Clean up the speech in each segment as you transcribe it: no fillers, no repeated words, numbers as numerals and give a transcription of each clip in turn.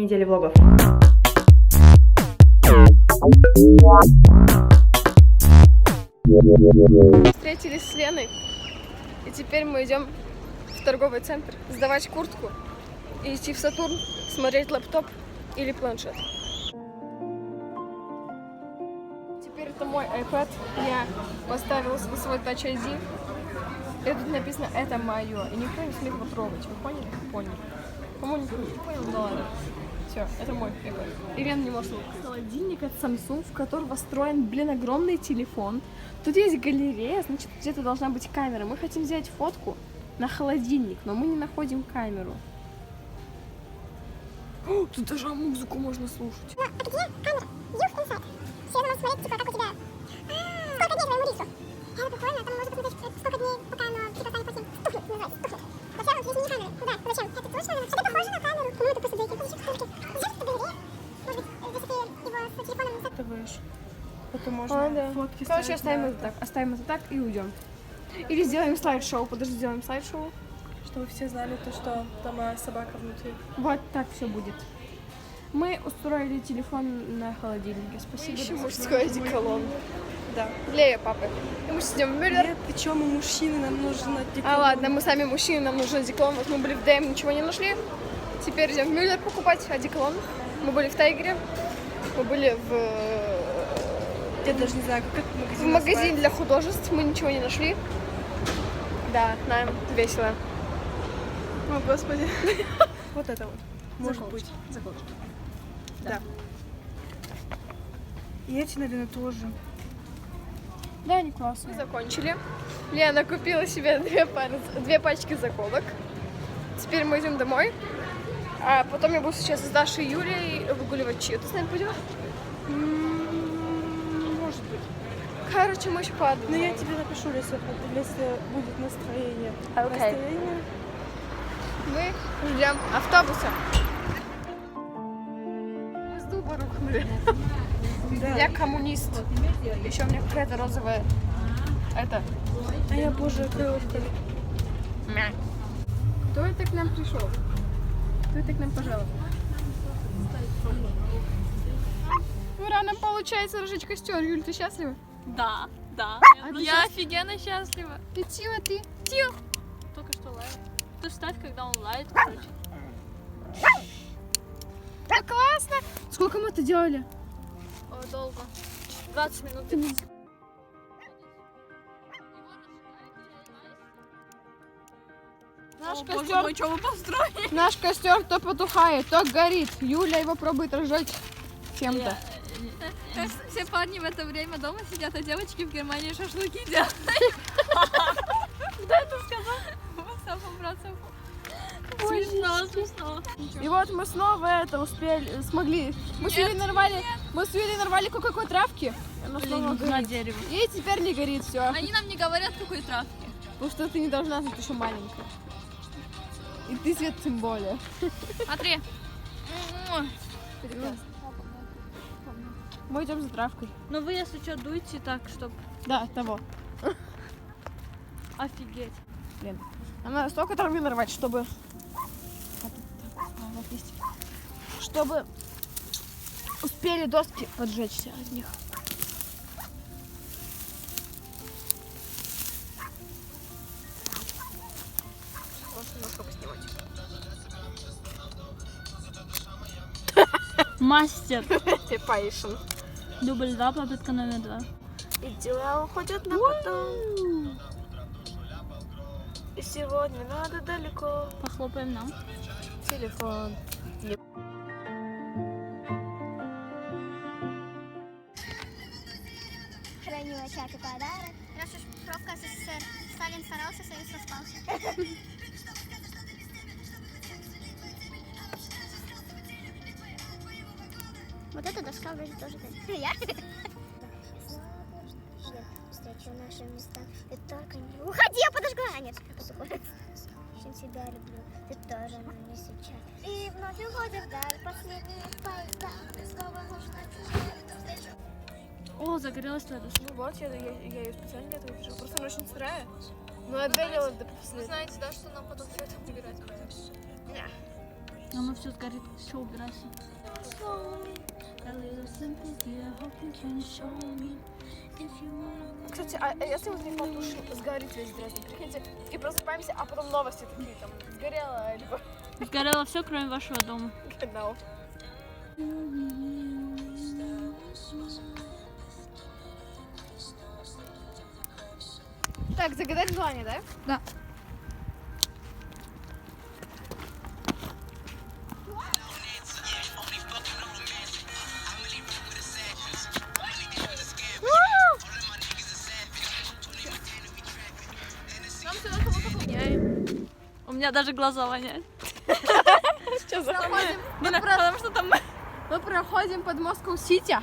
недели влогов. Встретились с Леной, и теперь мы идем в торговый центр сдавать куртку и идти в Сатурн смотреть лэптоп или планшет. Теперь это мой iPad, я поставила свой Touch ID, и тут написано «Это мое», и никто не смеет его трогать, вы поняли? Поняли. Кому не понял? Да ладно. Все, это мой iPad. Ирина не может. Холодильник от Samsung, в которого встроен, огромный телефон. Тут есть галерея, значит, где-то должна быть камера. Мы хотим взять фотку на холодильник, но мы не находим камеру. О, тут даже музыку можно слушать. А где камера? Youth Inside. Все надо смотреть, типа, как у тебя... Сколько дней твоему рису? Это прикольно, там можно посмотреть, сколько дней, пока оно, типа, станет плохим. Тухнет, называется, тухнет. Вообще, вот здесь мини-камеры. Ну да, зачем? Это точно? Это похоже на камеру. По-моему, это просто для этих штуки. Зачем это галерея? Может быть, если ты его с телефоном не Ты это можно фотки. Короче, оставим это так и уйдем. Или сделаем слайд-шоу. Подожди, сделаем слайд-шоу. Чтобы все знали то, что там собака внутри. Вот так все будет. Мы устроили телефон на холодильнике. Спасибо. Еще мужской одеколон. Да. Для ее папы. И мы сидим в Мюллер. Нет, ты чё, мы мужчины, нам нужен одеколон. А ладно, мы сами мужчины, нам нужен одеколон. Вот мы были в ДМ, ничего не нашли. Теперь идем в Мюллер покупать одеколон. Мы были в Тайгере. Мы были Я даже не знаю, как в магазин для художеств. Мы ничего не нашли. Да, нам весело. О, господи. Вот это вот. Может быть. Заколочка. Да. И эти, наверное, тоже. Да, они классные. Мы закончили. Лена купила себе две пачки заколок. Теперь мы идем домой. А потом я буду сейчас с Дашей и Юлей выгуливать Чию. Ты с нами пойдешь? Может быть. Короче, мы еще подумаем. Но я тебе напишу, если будет настроение. Окей. Настроение. Мы ждем автобуса. Мы с дуба рухнули. Да. Я коммунист. Еще у меня какая-то розовая. Это. А я, боже, коробка. Кто это к нам пришел? Кто это к нам пожаловал? Ура, нам получается разжечь костер. Юль, ты счастлива? Да, да. ты Я офигенно счастлива. Ты Тио, ты? Тихо. Только что лает. Ты встать, когда он лает, короче. Да классно! Сколько мы это делали? О, долго. 20 минут. Наш О, боже костер, мой, что вы построили? наш костер то потухает, то горит. Юля его пробует разжечь чем-то. Все парни в это время дома сидят, а девочки в Германии шашлыки делают. Кто это сказал? Смешно, смешно. И вот мы снова это смогли. Мы с Юлей нарвали кое-какой травки. Она снова На горит. дерево. И теперь не горит все. Они нам не говорят, какой травки. Потому что ты не должна быть еще маленькой. И ты, Свет, тем более. Смотри. Мы идем за травкой. Ну вы, если что, дуйте так, чтобы... Да, того. Офигеть. Блин. Нам надо столько травы нарвать, чтобы... Чтобы успели доски поджечься от них. Можно немножко поснимать. Мастер. Пейшн. Дубль 2, попытка номер 2. И дела уходят на потом. И сегодня надо далеко. Похлопаем нам. Телефон. Хранила чат и подарок. Раз уж пробка СССР. Сталин старался, Союз распался. Вот эта доска вроде тоже так. Я? Встречу наши места. Ты только не... Уходи, я подожгла! А, нет, очень тебя люблю. Ты тоже, но не сейчас. И вновь уходим вдаль. Последние поезда. Ты снова нужна чужая встреча. О, загорелась твоя доска. Ну вот, я ее специально для этого пишу. Просто она очень сырая. Но я белила до Вы последнего. знаете, да, что нам потом все это убирать? Оно все сгорит. Все, убирайся. Кстати, а если вот не потушим, сгорит весь дрезден, прикиньте, и просыпаемся, а потом новости такие, там, сгорело, либо... Сгорело все, кроме вашего дома. Genau. Так, загадать желание, да? Да. У меня даже глаза воняют. Что за Потому что там... Мы проходим под Москву-Сити.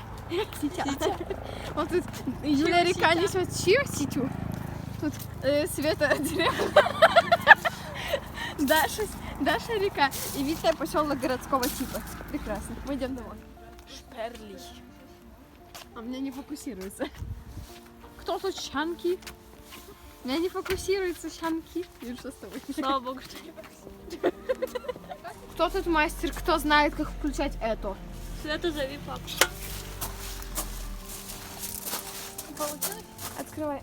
Вот тут Юлия река несет Ситю. Тут Света деревня. Даша река. И Витя поселок городского типа. Прекрасно. Мы идем домой. Шперли. А у меня не фокусируется. Кто тут щанки? У меня не фокусируется щанки. Или что с тобой? Слава богу, что не Кто тут мастер? Кто знает, как включать это? Света, зови папу. Открывай.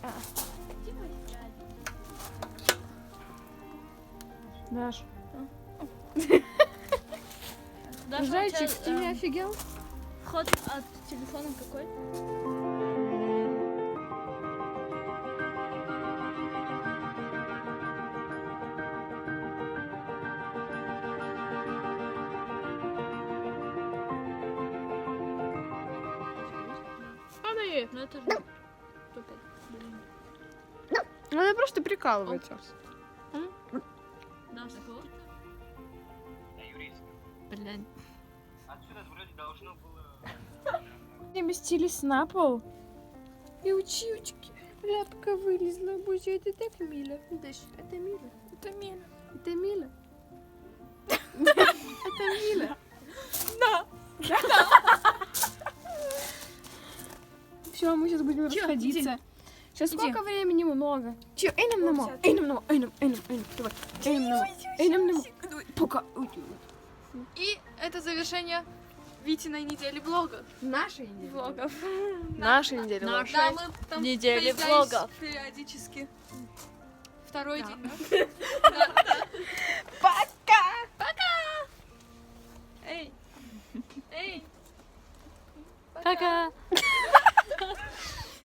Даш. Даша, Зайчик, у тебя, ты не офигел? Вход от телефона какой? Ну это же... Тупо. Блин. Она просто прикалывается. Да, что? Блядь. Отсюда вроде должно было... Переместились на пол. И училочки. Ляпка вылезла. Боже, это так мило. Даш, это мило. Это мило. Это мило. Это мило. Да. Все, мы сейчас будем расходиться. Сейчас сколько времени? Много. Че, эй нам намо. Эй нам намо. Эй нам. Давай. Эй нам намо. Эй нам намо. Пока. И это завершение Витиной недели влогов. Нашей недели. Влогов. Нашей недели. Наша Да, мы там недели появлялись влогов. периодически. Второй Да. день. Эй! Пока!